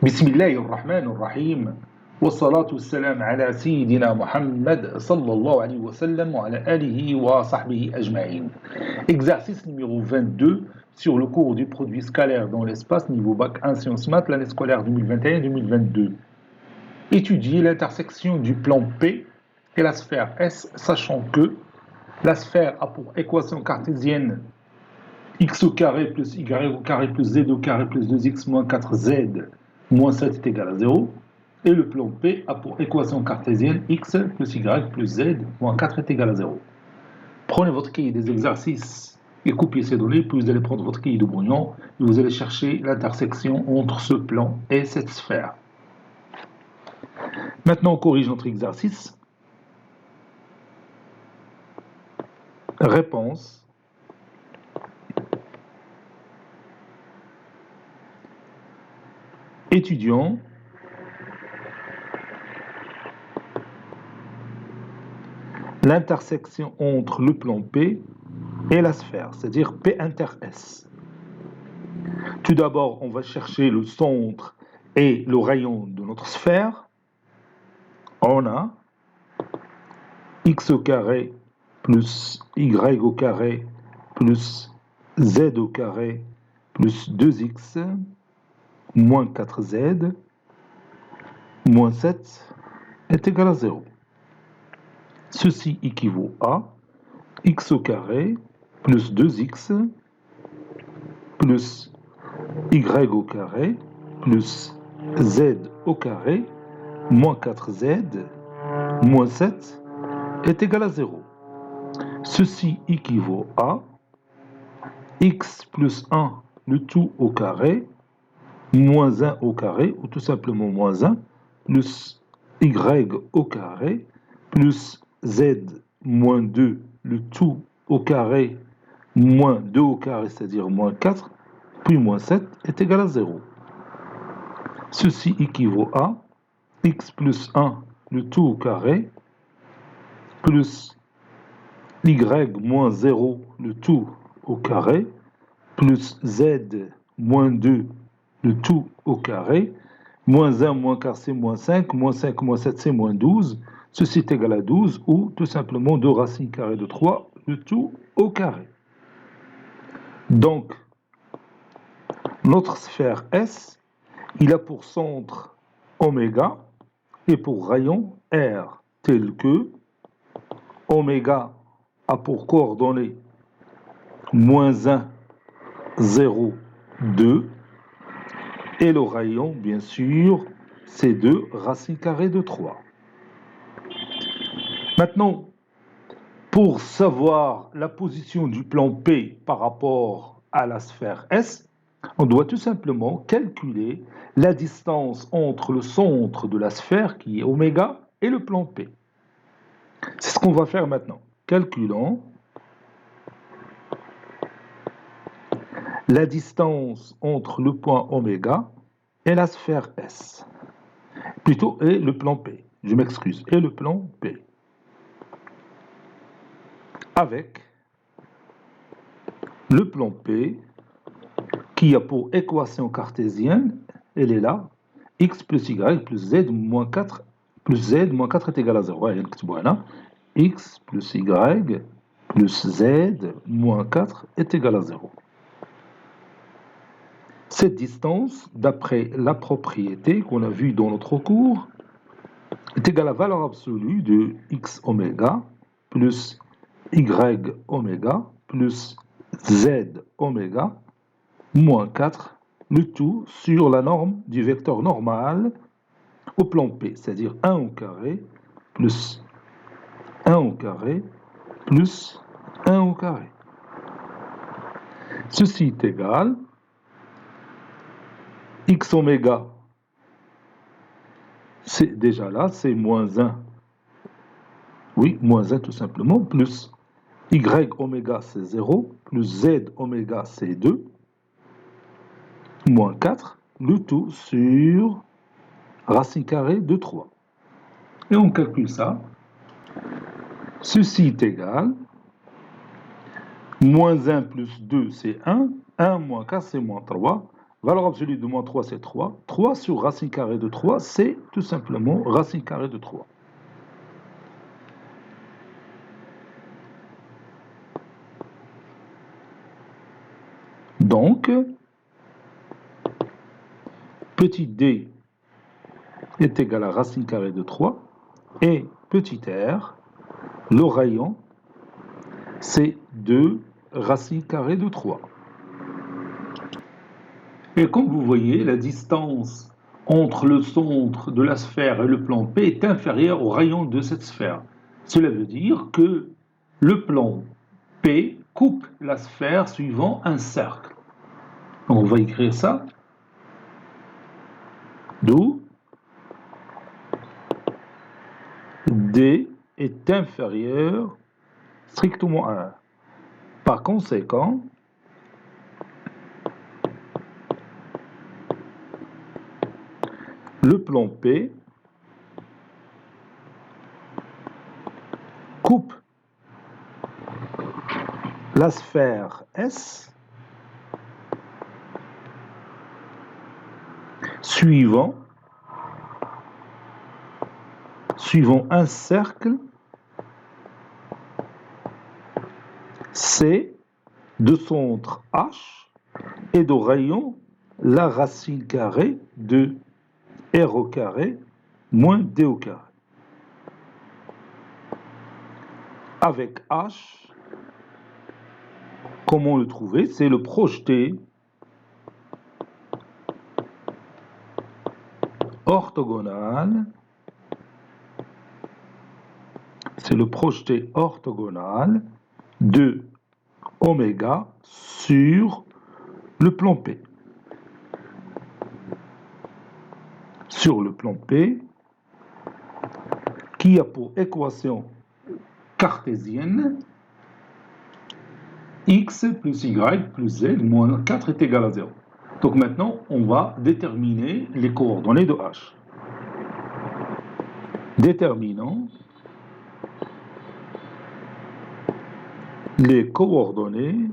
بسم الله الرحمن الرحيم والصلاة والسلام على سيدنا محمد صلى الله عليه وسلم وعلى آله وصحبه أجمعين. Exercice numéro 22 sur le cours du produit scalaire dans l'espace niveau bac 1 sciences maths l'année scolaire 2021-2022. Étudier l'intersection du plan P et la sphère S, sachant que la sphère a pour équation cartésienne x au carré plus y au carré plus z au carré plus 2x moins 4z moins 7 est égal à 0. Et le plan P a pour équation cartésienne x plus y plus z moins 4 est égal à 0. Prenez votre cahier des exercices et copiez ces données, puis vous allez prendre votre cahier de brouillon et vous allez chercher l'intersection entre ce plan et cette sphère. Maintenant, on corrige notre exercice. Réponse. Étudiant l'intersection entre le plan P et la sphère, c'est-à-dire P inter S. Tout d'abord, on va chercher le centre et le rayon de notre sphère. On a x au carré plus y au carré plus z au carré plus 2x moins 4z moins 7 est égal à 0. Ceci équivaut à x au carré plus 2x plus y au carré plus z au carré moins 4z moins 7 est égal à 0. Ceci équivaut à x plus 1 le tout au carré moins 1 au carré ou tout simplement moins 1 plus y au carré plus z moins 2 le tout au carré moins 2 au carré, c'est-à-dire moins 4, puis moins 7 est égal à 0. Ceci équivaut à x plus 1 le tout au carré plus y moins 0 le tout au carré plus z moins 2 le tout au carré, moins 1 moins 4 c'est moins 5, moins 5 moins 7 c'est moins 12, ceci est égal à 12 ou tout simplement 2 racines carrées de 3 le tout au carré. Donc, notre sphère S, il a pour centre oméga et pour rayon R, tel que oméga a pour coordonnées moins 1, 0, 2, et le rayon, bien sûr, c'est 2 racines carrées de 3. Maintenant, pour savoir la position du plan P par rapport à la sphère S, on doit tout simplement calculer la distance entre le centre de la sphère, qui est oméga, et le plan P. C'est ce qu'on va faire maintenant. Calculons la distance entre le point oméga et la sphère S. Plutôt, et le plan P. Je m'excuse, et le plan P. Avec le plan P qui a pour équation cartésienne, elle est là, x plus y plus z moins 4 est égal à 0. X plus y plus z moins 4 est égal à 0. Cette distance, d'après la propriété qu'on a vue dans notre cours, est égale à la valeur absolue de x oméga plus y oméga plus z oméga moins 4, le tout sur la norme du vecteur normal au plan P, c'est-à-dire 1 au carré plus 1 au carré plus 1 au carré. Ceci est égal x oméga, c'est déjà là, c'est moins 1, oui, moins 1 tout simplement, plus y oméga c'est 0, plus z oméga c'est 2, moins 4, le tout sur racine carrée de 3. Et on calcule ça. Ceci est égal, moins 1 plus 2 c'est 1, 1 moins 4 c'est moins 3, Valeur absolue de moins 3, c'est 3. 3 sur racine carrée de 3, c'est tout simplement racine carrée de 3. Donc, petit d est égal à racine carrée de 3 et petit r, le rayon, c'est 2 racine carrée de 3. Et comme vous voyez, la distance entre le centre de la sphère et le plan P est inférieure au rayon de cette sphère. Cela veut dire que le plan P coupe la sphère suivant un cercle. On va écrire ça. D'où D est inférieur strictement à 1. Par conséquent, le plan P coupe la sphère S suivant un cercle C de centre H et de rayon la racine carrée de R au carré moins D au carré. Avec H, comment le trouver? C'est le projeté orthogonal. C'est le projeté orthogonal de oméga sur le plan P. Sur le plan P, qui a pour équation cartésienne x plus y plus z moins 4 est égal à 0. Donc maintenant, on va déterminer les coordonnées de H. Déterminons les coordonnées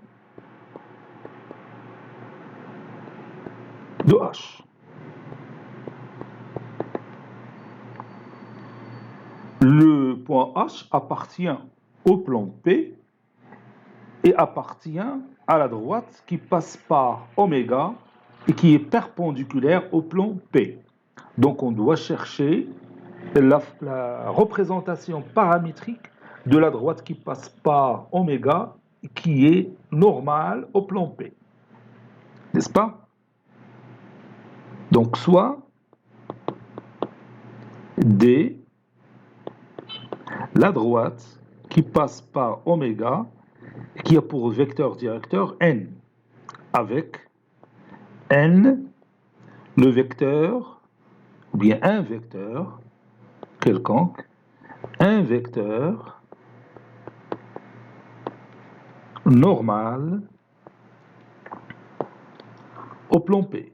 de H. Le point H appartient au plan P et appartient à la droite qui passe par oméga et qui est perpendiculaire au plan P. Donc on doit chercher la représentation paramétrique de la droite qui passe par oméga qui est normale au plan P. N'est-ce pas? Donc soit D, la droite qui passe par oméga qui a pour vecteur directeur n, avec n, le vecteur, ou bien un vecteur quelconque, un vecteur normal au plan P.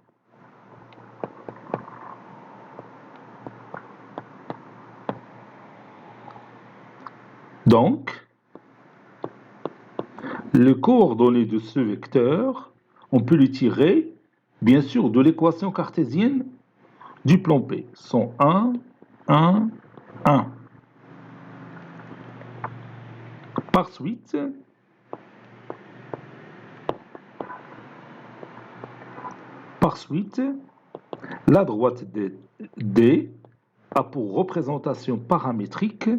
Donc, les coordonnées de ce vecteur, on peut les tirer, bien sûr, de l'équation cartésienne du plan P. Sont 1, 1, 1. Par suite, la droite D a pour représentation paramétrique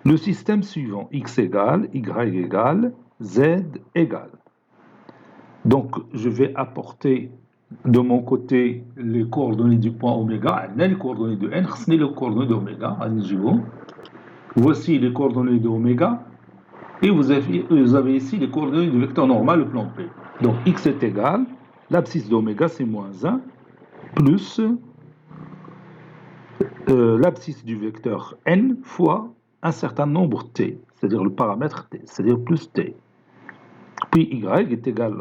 le système suivant, x égale, y égale, z égale. Donc, je vais apporter de mon côté les coordonnées du point oméga, les coordonnées de n, les coordonnées d'oméga, voici les coordonnées de oméga, et vous avez ici les coordonnées du vecteur normal, le plan P. Donc, x est égal, l'abscisse d'oméga, c'est moins 1, plus l'abscisse du vecteur n fois un certain nombre t, c'est-à-dire le paramètre t, c'est-à-dire plus t. Puis y est égal,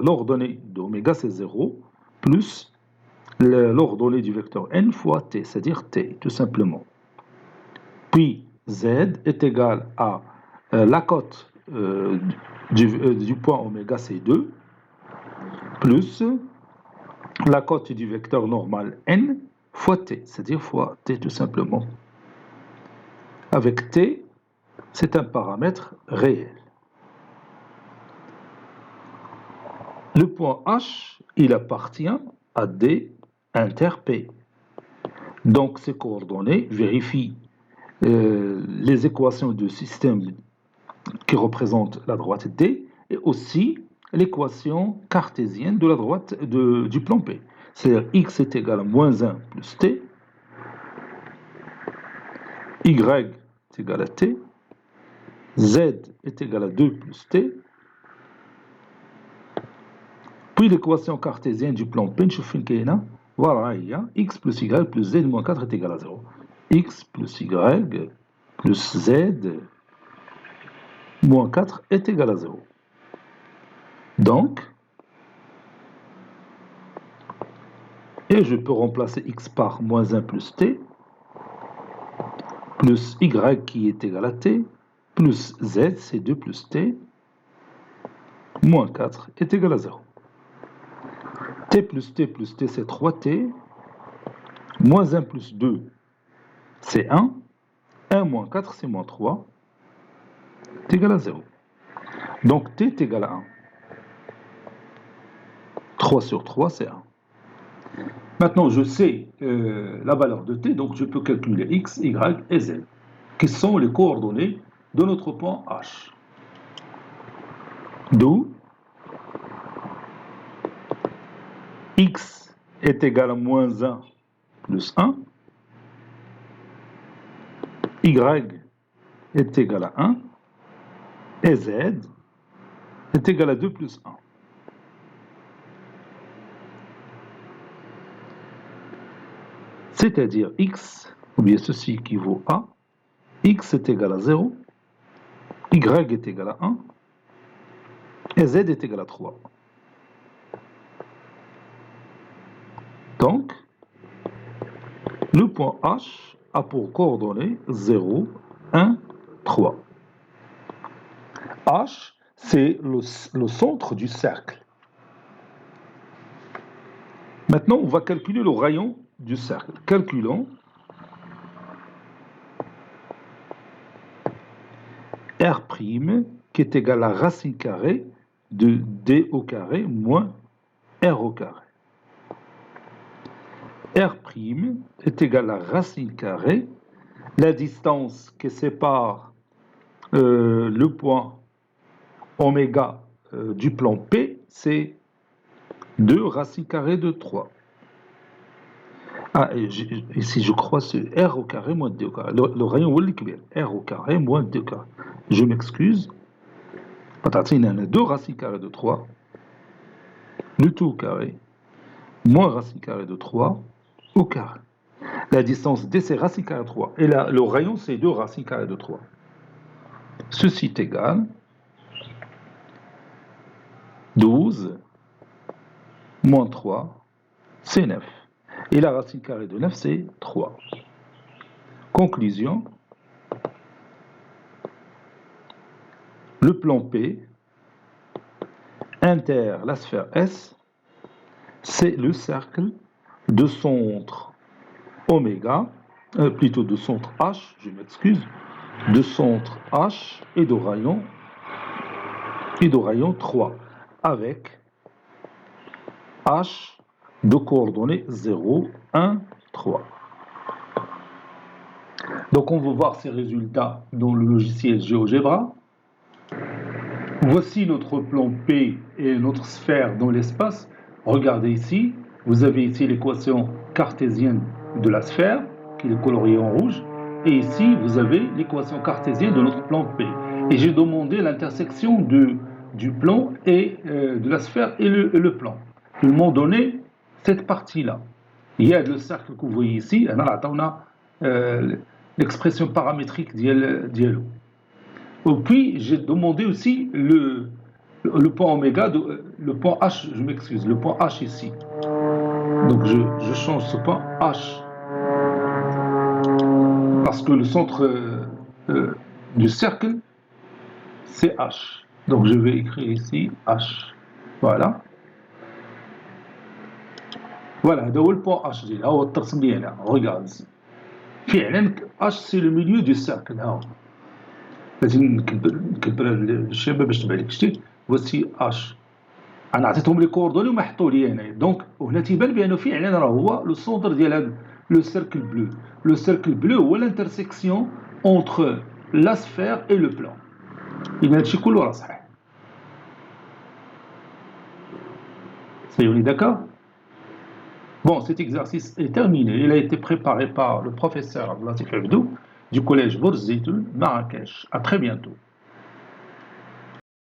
l'ordonnée d'oméga c'est 0, plus l'ordonnée du vecteur n fois t, c'est-à-dire t, tout simplement. Puis z est égal à la cote du point oméga c'est 2, plus la cote du vecteur normal n fois t, c'est-à-dire fois t tout simplement. Avec t, c'est un paramètre réel. Le point H, il appartient à D inter P. Donc ces coordonnées vérifient les équations du système qui représente la droite D et aussi l'équation cartésienne de la droite du plan P. C'est-à-dire x est égal à moins 1 plus t, y est égal à t, z est égal à 2 plus t, puis l'équation cartésienne du plan P, voilà, il y a x plus y plus z moins 4 est égal à 0. X plus y plus z moins 4 est égal à 0. Donc, et je peux remplacer x par moins 1 plus t, plus y qui est égal à t, plus z, c'est 2 plus t, moins 4 est égal à 0. T plus t, c'est 3t, moins 1 plus 2, c'est 1, 1 moins 4, c'est moins 3, est égal à 0. Donc t est égal à 1. 3 sur 3, c'est 1. Maintenant, je sais la valeur de t, donc je peux calculer x, y et z, qui sont les coordonnées de notre point H. D'où x est égal à moins 1 plus 1, y est égal à 1, et z est égal à 2 plus 1. C'est-à-dire x, ou bien ceci qui vaut a, x est égal à 0, y est égal à 1, et z est égal à 3. Donc, le point H a pour coordonnées 0, 1, 3. H, c'est le centre du cercle. Maintenant, on va calculer le rayon du cercle. Calculons R' qui est égal à racine carrée de D au carré moins R au carré. R' est égal à racine carrée. La distance qui sépare le point oméga du plan P, c'est 2 racine carrée de 3. Ah, ici je crois c'est R au carré moins D au carré. Le rayon R au carré moins D au carré. Je m'excuse. Il y en a 2 racines carrées de 3. Le tout au carré moins racine carrée de 3 au carré. La distance D, c'est racine carrée de 3. Et là, le rayon, c'est 2 racines carrées de 3. Ceci est égal 12 moins 3, c'est 9. Et la racine carrée de 9, c'est 3. Conclusion. Le plan P inter la sphère S, c'est le cercle de centre oméga, plutôt de centre H, je m'excuse, de centre H et de rayon 3, avec H de coordonnées 0, 1, 3. Donc on va voir ces résultats dans le logiciel GeoGebra. Voici notre plan P et notre sphère dans l'espace. Regardez ici, vous avez ici l'équation cartésienne de la sphère, qui est coloriée en rouge, et ici vous avez l'équation cartésienne de notre plan P. Et j'ai demandé l'intersection du plan et de la sphère et le plan. Ils m'ont donné cette partie-là. Il y a le cercle que vous voyez ici, on a l'expression paramétrique d'ILO. Puis j'ai demandé aussi le point oméga, le point H, je m'excuse, le point H ici. Donc je change ce point H. Parce que le centre du cercle, c'est H. Donc je vais écrire ici H. Voilà. فوالا هذا هو البوان اش ديالها، هو الترسم ديالها. غوغاز فعلا اش سي لو ميليو دو سيركل. ها هو لازم نكبر هاد الشباب باش تبان لك. شتي فوسي اش، انا عطيتهم لي كوردوني وما حطوا لي هنايا. دونك وهنا تيبان بانه فعلا راه هو لو سونتر ديال هاد لو سيركل بلو. لو سيركل بلو هو لانترسيكسيون اونتر لا سفير اي لو بلان. اذا هادشي كله راه صحيح. سيوني d'accord. Bon, cet exercice est terminé. Il a été préparé par le professeur Abdelatif Abdou du collège Bourz Zitoun, Marrakech. À très bientôt.